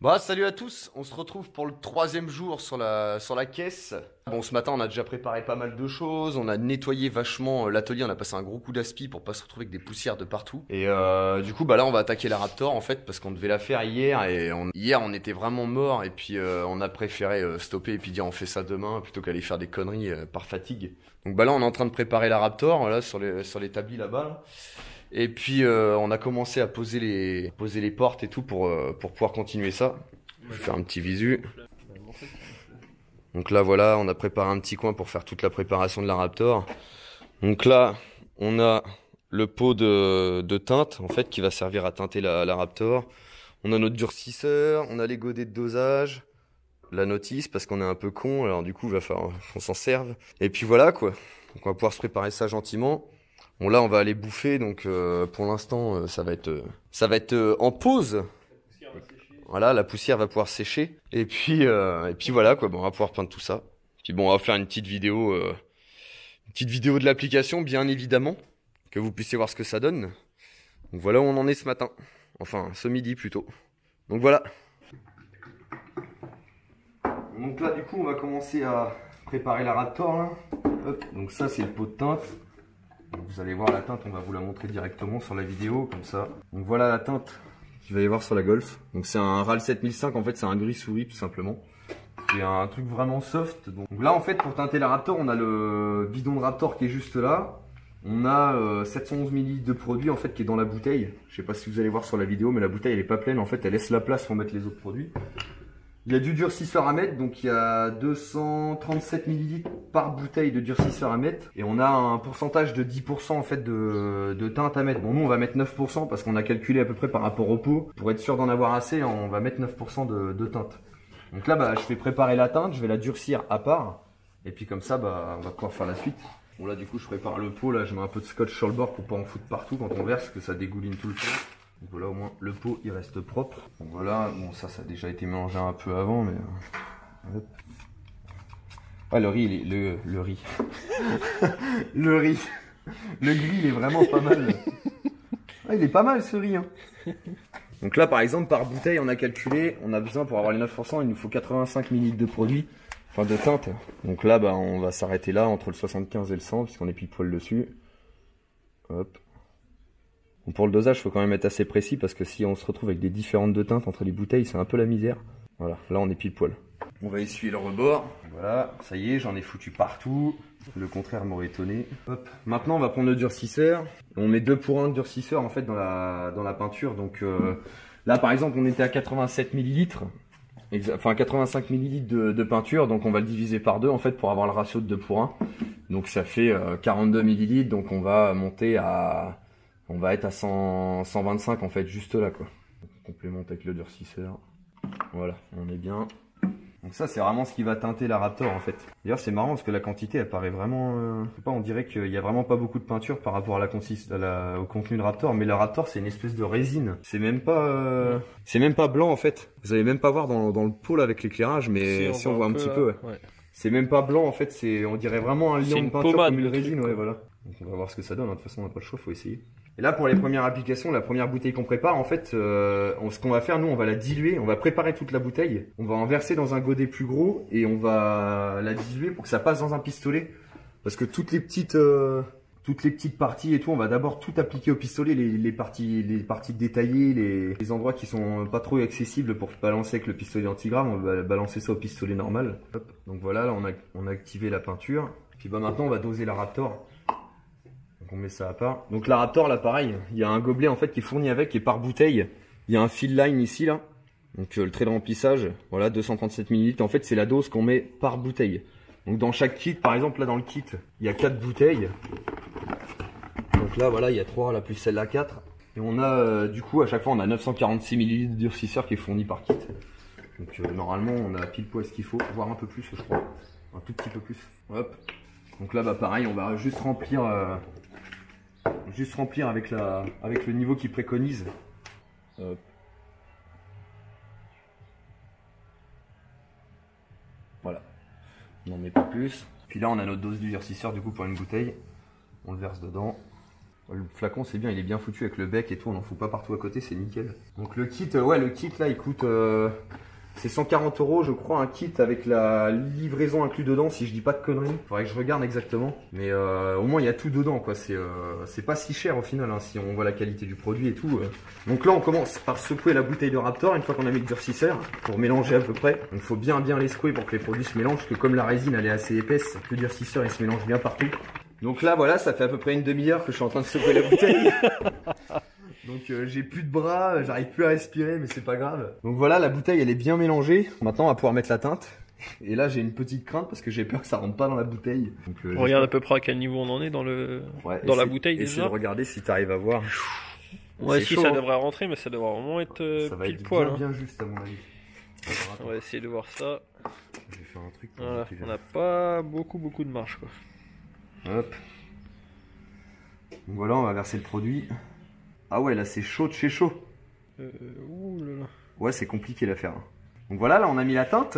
Bah, salut à tous, on se retrouve pour le troisième jour sur la caisse. Bon, ce matin, on a déjà préparé pas mal de choses, on a nettoyé vachement l'atelier, on a passé un gros coup d'aspi pour pas se retrouver avec des poussières de partout. Et du coup, bah là, on va attaquer la Raptor en fait, parce qu'on devait la faire hier, et hier, on était vraiment mort, et puis on a préféré stopper et puis dire on fait ça demain, plutôt qu'aller faire des conneries par fatigue. Donc bah là, on est en train de préparer la Raptor, là, sur l'établi là-bas, là. Et puis on a commencé à poser les portes et tout pour pouvoir continuer ça. Je vais faire un petit visu. Donc là voilà, on a préparé un petit coin pour faire toute la préparation de la Raptor. Donc là, on a le pot de teinte en fait qui va servir à teinter la Raptor. On a notre durcisseur, on a les godets de dosage, la notice parce qu'on est un peu con, alors du coup il va falloir qu'on s'en serve. Et puis voilà quoi. Donc on va pouvoir se préparer ça gentiment. Bon là on va aller bouffer donc pour l'instant ça va être en pause. Voilà, la poussière va pouvoir sécher et puis voilà quoi, bon, on va pouvoir peindre tout ça. Puis bon, on va faire une petite vidéo de l'application bien évidemment que vous puissiez voir ce que ça donne. Donc voilà où on en est ce matin. Enfin, ce midi plutôt. Donc voilà. Donc là du coup, on va commencer à préparer la Raptor là. Hop, donc ça c'est le pot de teinte. Vous allez voir la teinte, on va vous la montrer directement sur la vidéo, comme ça. Donc voilà la teinte qu'il va y avoir sur la Golf. Donc c'est un RAL 7005, en fait c'est un gris souris tout simplement. C'est un truc vraiment soft. Donc là en fait pour teinter la Raptor, on a le bidon de Raptor qui est juste là. On a 711 ml de produit en fait qui est dans la bouteille. Je sais pas si vous allez voir sur la vidéo, mais la bouteille elle est pas pleine, en fait elle laisse la place pour mettre les autres produits. Il y a du durcisseur à mettre, donc il y a 237 ml par bouteille de durcisseur à mettre. Et on a un pourcentage de 10% en fait de teinte à mettre. Bon, nous on va mettre 9% parce qu'on a calculé à peu près par rapport au pot. Pour être sûr d'en avoir assez, on va mettre 9% de teinte. Donc là, bah, je vais préparer la teinte, je vais la durcir à part. Et puis comme ça, bah, on va pouvoir faire la suite. Bon là du coup je prépare le pot, là je mets un peu de scotch sur le bord pour pas en foutre partout quand on verse, que ça dégouline tout le temps. Donc voilà, au moins le pot il reste propre. Donc voilà, bon ça a déjà été mélangé un peu avant, mais hop. Ah le riz, le riz, le riz, le gris il est vraiment pas mal. Ah, il est pas mal ce riz. Hein. Donc là par exemple par bouteille on a calculé, on a besoin pour avoir les 9%, il nous faut 85 ml de produit, enfin de teinte. Donc là bah, on va s'arrêter là entre le 75 et le 100 puisqu'on est pile poil dessus. Hop. Bon, pour le dosage, il faut quand même être assez précis parce que si on se retrouve avec des différentes de teintes entre les bouteilles, c'est un peu la misère. Voilà, là on est pile poil. On va essuyer le rebord. Voilà, ça y est, j'en ai foutu partout. Le contraire m'aurait étonné. Hop. Maintenant, on va prendre le durcisseur. On met 2 pour 1 de durcisseur en fait dans la peinture. Donc là, par exemple, on était à 87 ml. Enfin 85 ml de peinture. Donc on va le diviser par 2 en fait pour avoir le ratio de 2 pour 1. Donc ça fait 42 ml. Donc on va monter à... On va être à 125 en fait, juste là quoi. On complémente avec le durcisseur. Voilà, on est bien. Donc ça c'est vraiment ce qui va teinter la Raptor en fait. D'ailleurs c'est marrant parce que la quantité elle paraît vraiment... je sais pas, on dirait qu'il y a vraiment pas beaucoup de peinture par rapport à au contenu de Raptor. Mais la Raptor c'est une espèce de résine. C'est même pas blanc en fait. Vous allez même pas voir dans le pot là avec l'éclairage, mais si on voit un petit peu, ouais. C'est même pas blanc en fait, on dirait vraiment un liant de peinture comme une résine, ouais voilà. Donc on va voir ce que ça donne, hein. De toute façon on n'a pas le choix, faut essayer. Et là pour les premières applications, la première bouteille qu'on prépare, en fait, ce qu'on va faire, nous on va la diluer, on va préparer toute la bouteille, on va en verser dans un godet plus gros et on va la diluer pour que ça passe dans un pistolet. Parce que toutes les petites parties et tout, on va d'abord tout appliquer au pistolet, les parties détaillées, les endroits qui sont pas trop accessibles pour balancer avec le pistolet anti-gramme, on va balancer ça au pistolet normal. Hop. Donc voilà, là on a activé la peinture. Puis bah maintenant on va doser la Raptor. Donc on met ça à part. Donc la Raptor là pareil, il y a un gobelet en fait qui est fourni avec et par bouteille. Il y a un fill line ici là. Donc le trait de remplissage, voilà 237 ml. En fait c'est la dose qu'on met par bouteille. Donc dans chaque kit, par exemple là dans le kit, il y a 4 bouteilles. Donc là voilà, il y a 3, là plus celle-là 4. Et on a du coup à chaque fois on a 946 ml de durcisseur qui est fourni par kit. Donc normalement on a pile poil ce qu'il faut, voire un peu plus je crois. Un tout petit peu plus. Hop. Donc là bah pareil, on va juste remplir avec le niveau qu'il préconise. Hop. Voilà. On n'en met pas plus. Puis là on a notre dose du durcisseur du coup pour une bouteille. On le verse dedans. Le flacon c'est bien, il est bien foutu avec le bec et tout, on n'en fout pas partout à côté, c'est nickel. Donc le kit, ouais, le kit là il coûte c'est 140 € je crois, un kit avec la livraison inclus dedans, si je dis pas de conneries. Faudrait que je regarde exactement, mais au moins il y a tout dedans quoi. C'est pas si cher au final hein, si on voit la qualité du produit et tout. Donc là on commence par secouer la bouteille de Raptor une fois qu'on a mis le durcisseur pour mélanger à peu près. Donc il faut bien les secouer pour que les produits se mélangent, parce que comme la résine elle est assez épaisse, le durcisseur il se mélange bien partout. Donc là voilà, ça fait à peu près une demi-heure que je suis en train de secouer la bouteille. Donc j'ai plus de bras, j'arrive plus à respirer, mais c'est pas grave. Donc voilà, la bouteille elle est bien mélangée. Maintenant on va pouvoir mettre la teinte. Et là j'ai une petite crainte parce que j'ai peur que ça rentre pas dans la bouteille. Donc, on regarde à peu près à quel niveau on en est dans la bouteille déjà. Essaye de regarder si tu arrives à voir. Ouais, si chaud, ça hein. devrait rentrer, mais ça devrait vraiment être ça va pile être poil. Bien juste à mon avis. Alors, on va essayer de voir ça. Je vais faire un truc. Voilà, on n'a pas beaucoup de marge quoi. Hop. Donc voilà, on va verser le produit. Ah ouais, là c'est chaud de chez chaud. Ouh là là. Ouais, c'est compliqué l'affaire. Donc voilà, là on a mis la teinte.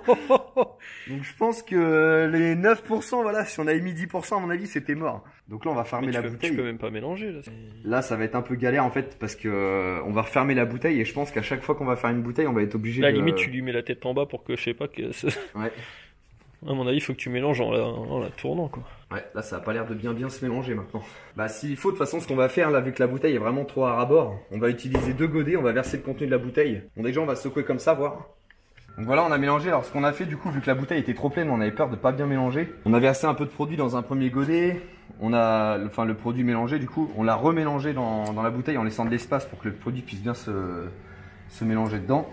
Donc je pense que les 9%, voilà, si on avait mis 10% à mon avis, c'était mort. Donc là on va fermer la bouteille. Tu peux même pas mélanger là. Là ça va être un peu galère en fait parce que on va refermer la bouteille et je pense qu'à chaque fois qu'on va faire une bouteille, on va être obligé de... La limite tu lui mets la tête en bas pour que je sais pas que... Ouais. À mon avis, il faut que tu mélanges en la tournant quoi. Ouais, là ça a pas l'air de bien se mélanger maintenant. Bah s'il faut, de toute façon ce qu'on va faire là, vu que la bouteille est vraiment trop à ras-bord, on va utiliser 2 godets, on va verser le contenu de la bouteille. Bon déjà on va secouer comme ça, voir. Donc voilà, on a mélangé. Alors ce qu'on a fait du coup, vu que la bouteille était trop pleine, on avait peur de pas bien mélanger. On a versé un peu de produit dans un premier godet. On a, le produit mélangé du coup, on l'a remélangé dans la bouteille en laissant de l'espace pour que le produit puisse bien se mélanger dedans.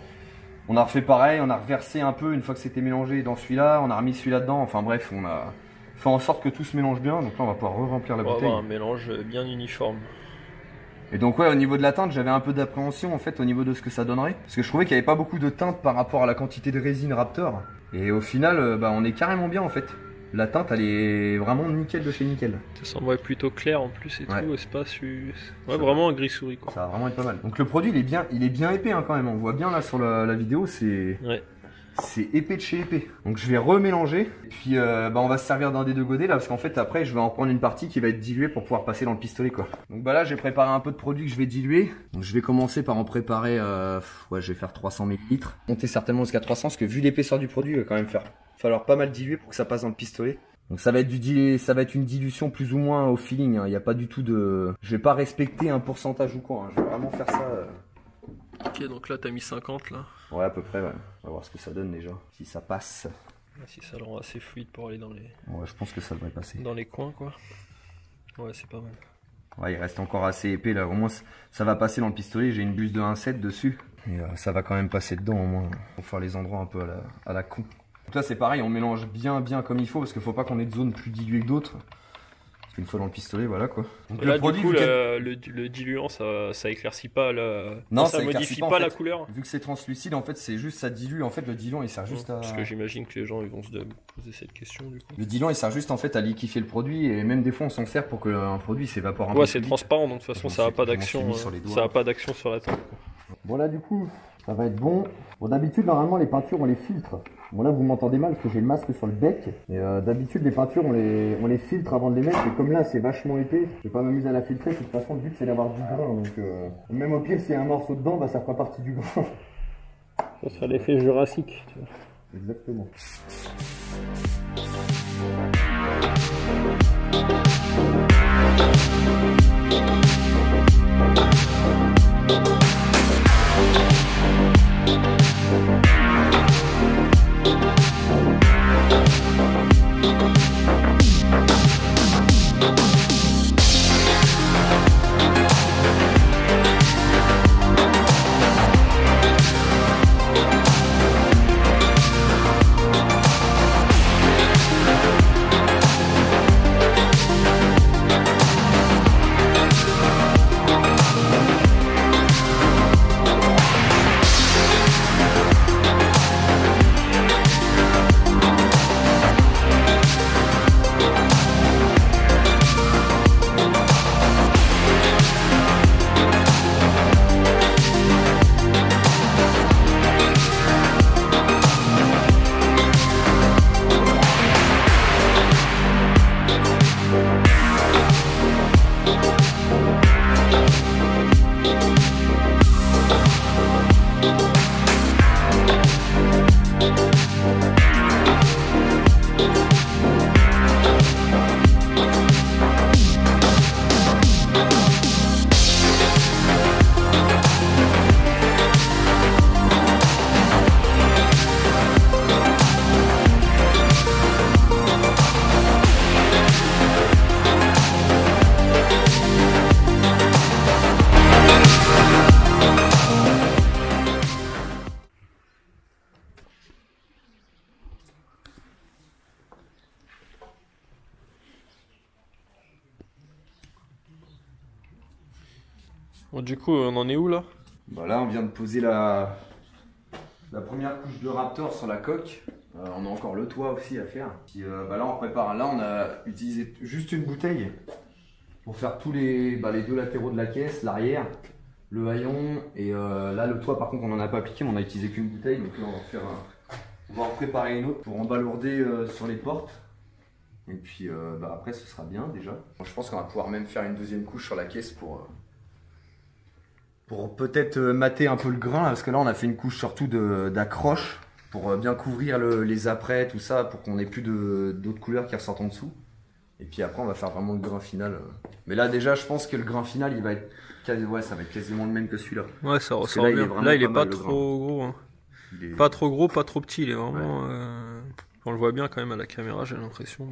On a refait pareil, on a reversé un peu une fois que c'était mélangé dans celui-là, on a remis celui-là dedans. Enfin bref, on a fait en sorte que tout se mélange bien. Donc là, on va pouvoir re-remplir la bouteille. On va avoir un mélange bien uniforme. Et donc ouais, au niveau de la teinte, j'avais un peu d'appréhension en fait au niveau de ce que ça donnerait. Parce que je trouvais qu'il n'y avait pas beaucoup de teinte par rapport à la quantité de résine Raptor. Et au final, bah, on est carrément bien en fait. La teinte, elle est vraiment nickel de chez nickel. Ça semble être plutôt clair en plus et ouais. tout, c'est pas ouais, vraiment un gris souris quoi. Ça va vraiment être pas mal. Donc le produit, il est bien épais hein, quand même. On voit bien là sur la vidéo, c'est... Ouais. C'est épais de chez épais. Donc je vais remélanger. Et puis bah, on va se servir d'un des 2 godets là. Parce qu'en fait après je vais en prendre une partie qui va être diluée pour pouvoir passer dans le pistolet quoi. Donc bah là j'ai préparé un peu de produit que je vais diluer. Donc je vais commencer par en préparer. Ouais, je vais faire 300 ml. Monter certainement jusqu'à 300 parce que vu l'épaisseur du produit il va quand même falloir pas mal diluer pour que ça passe dans le pistolet. Donc ça va être une dilution plus ou moins au feeling. Il n'y a pas du tout de... Je vais pas respecter un pourcentage ou quoi. Je vais vraiment faire ça... Ok, donc là t'as mis 50 là. Ouais, à peu près, ouais. On va voir ce que ça donne déjà. Si ça passe. Si ça le rend assez fluide pour aller dans les... Ouais, je pense que ça devrait passer. Dans les coins, quoi. Ouais, c'est pas mal. Ouais, il reste encore assez épais là. Au moins, ça va passer dans le pistolet. J'ai une buse de 1,7 dessus. Et ça va quand même passer dedans au moins. Pour faire les endroits un peu à la con. Donc là, c'est pareil. On mélange bien comme il faut. Parce qu'il faut pas qu'on ait de zones plus diluées que d'autres. Une fois dans le pistolet, voilà quoi. Donc là, le produit, du coup, le diluant, ça éclaircit pas la... Non, ça modifie pas la couleur. Vu que c'est translucide, en fait, c'est juste ça dilue. En fait, le diluant, il sert juste à... Parce que j'imagine que les gens ils vont se poser cette question du coup. Le diluant, il sert juste en fait à liquéfier le produit et même des fois, on s'en sert pour que un produit s'évapore un peu. Ouais, c'est transparent, donc de toute façon, ça a pas d'action. Ça a pas d'action sur la teinte. Bon là, du coup, ça va être bon. Bon, d'habitude, normalement, les peintures, on les filtre. Bon là vous m'entendez mal parce que j'ai le masque sur le bec. Et d'habitude les peintures on les filtre avant de les mettre. Et comme là c'est vachement épais, je vais pas m'amuser à la filtrer. De toute façon le but c'est d'avoir du grain. Donc même au pire s'il y a un morceau dedans, bah ça fera partie du grain. Ça sera l'effet jurassique. Tu vois. Exactement. Bon, du coup, on en est où là? Bah là, on vient de poser la première couche de Raptor sur la coque. On a encore le toit aussi à faire. Puis, bah là, on prépare. Là, on a utilisé juste une bouteille pour faire tous les deux latéraux de la caisse, l'arrière, le haillon. Et là, le toit, par contre, on n'en a pas appliqué, mais on a utilisé qu'une bouteille. Donc là, on va en préparer une autre pour en balourder sur les portes. Et puis après, ce sera bien déjà. Je pense qu'on va pouvoir même faire une deuxième couche sur la caisse pour peut-être mater un peu le grain, parce que là on a fait une couche surtout d'accroche pour bien couvrir les apprêts, tout ça, pour qu'on ait plus d'autres couleurs qui ressortent en dessous. Et puis après on va faire vraiment le grain final. Mais là déjà je pense que le grain final il va être ça va être quasiment le même que celui-là. Ouais, ça ressort bien. Là il est pas trop gros. Hein. Pas trop gros, pas trop petit, il est vraiment... On le voit bien quand même à la caméra, j'ai l'impression.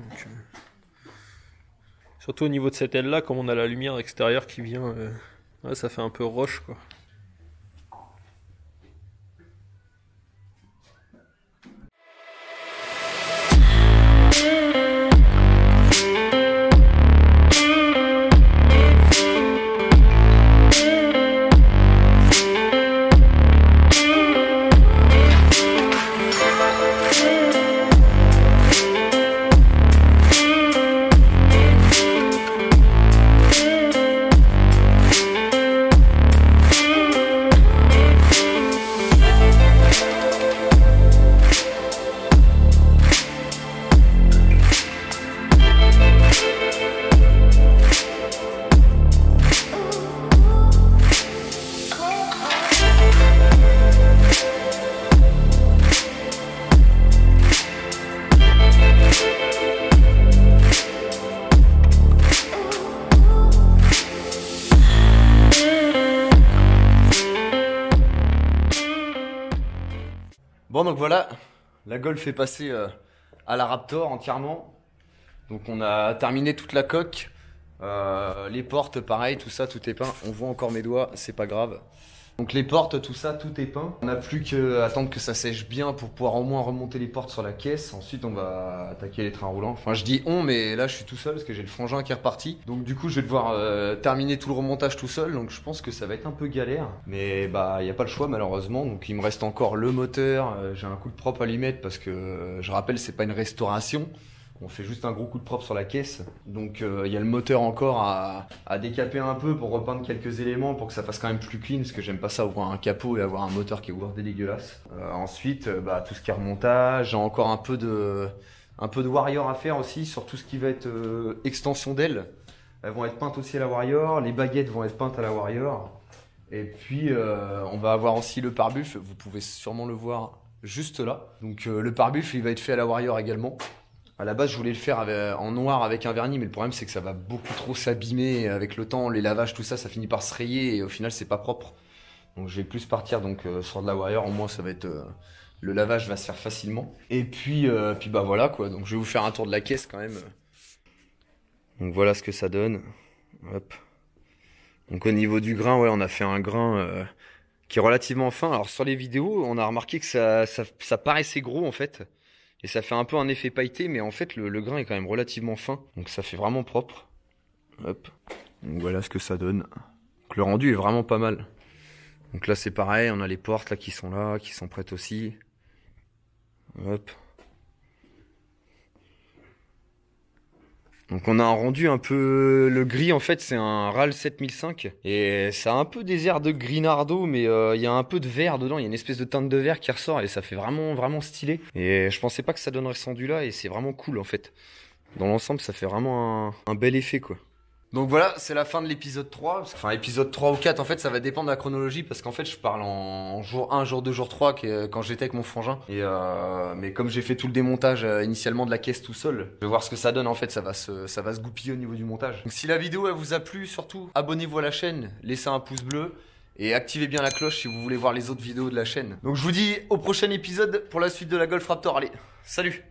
Surtout au niveau de cette aile là, comme on a la lumière extérieure qui vient... Ouais, ça fait un peu roche quoi. Bon donc voilà, la Golf est passée à la Raptor entièrement. Donc on a terminé toute la coque, les portes pareil, tout ça, tout est peint. On voit encore mes doigts, c'est pas grave. Donc les portes, tout ça, tout est peint. On n'a plus qu'à attendre que ça sèche bien pour pouvoir au moins remonter les portes sur la caisse. Ensuite on va attaquer les trains roulants. Enfin je dis on, mais là je suis tout seul parce que j'ai le frangin qui est reparti. Donc du coup je vais devoir terminer tout le remontage tout seul. Donc je pense que ça va être un peu galère. Mais bah il n'y a pas le choix malheureusement. Donc il me reste encore le moteur. J'ai un coup de propre à lui mettre parce que je rappelle c'est pas une restauration. On fait juste un gros coup de propre sur la caisse. Donc il y a le moteur encore à décaper un peu pour repeindre quelques éléments pour que ça fasse quand même plus clean, parce que j'aime pas ça ouvrir un capot et avoir un moteur qui est ouvert dégueulasse. Ensuite tout ce qui est remontage, j'ai encore un peu de Warrior à faire aussi sur tout ce qui va être extension d'aile. Elles vont être peintes aussi à la Warrior, les baguettes vont être peintes à la Warrior. Et puis on va avoir aussi le pare-buffle, vous pouvez sûrement le voir juste là. Donc le pare-buffle il va être fait à la Warrior également. À la base, je voulais le faire en noir avec un vernis, mais le problème c'est que ça va beaucoup trop s'abîmer avec le temps, les lavages, tout ça, ça finit par se rayer et au final c'est pas propre. Donc je vais plus partir sur de la Warrior, au moins ça va être le lavage va se faire facilement. Et puis bah voilà quoi. Donc je vais vous faire un tour de la caisse quand même. Donc voilà ce que ça donne. Hop. Donc au niveau du grain, ouais, on a fait un grain qui est relativement fin. Alors sur les vidéos, on a remarqué que ça paraissait gros en fait. Et ça fait un peu un effet pailleté, mais en fait le grain est quand même relativement fin. Donc ça fait vraiment propre. Hop. Donc voilà ce que ça donne. Donc le rendu est vraiment pas mal. Donc là c'est pareil, on a les portes là qui sont prêtes aussi. Hop. Donc on a un rendu un peu... Le gris en fait c'est un RAL 7005 et ça a un peu des airs de gris nardo, mais il y a un peu de vert dedans, il y a une espèce de teinte de vert qui ressort et ça fait vraiment vraiment stylé. Et je pensais pas que ça donnerait ce rendu là et c'est vraiment cool en fait. Dans l'ensemble ça fait vraiment un bel effet quoi. Donc voilà, c'est la fin de l'épisode 3. Enfin, épisode 3 ou 4, en fait, ça va dépendre de la chronologie parce qu'en fait, je parle en jour 1, jour 2, jour 3 quand j'étais avec mon frangin. Mais comme j'ai fait tout le démontage initialement de la caisse tout seul, je vais voir ce que ça donne. En fait, ça va se goupiller au niveau du montage. Donc si la vidéo elle vous a plu, surtout, abonnez-vous à la chaîne, laissez un pouce bleu et activez bien la cloche si vous voulez voir les autres vidéos de la chaîne. Donc je vous dis au prochain épisode pour la suite de la Golf Raptor. Allez, salut!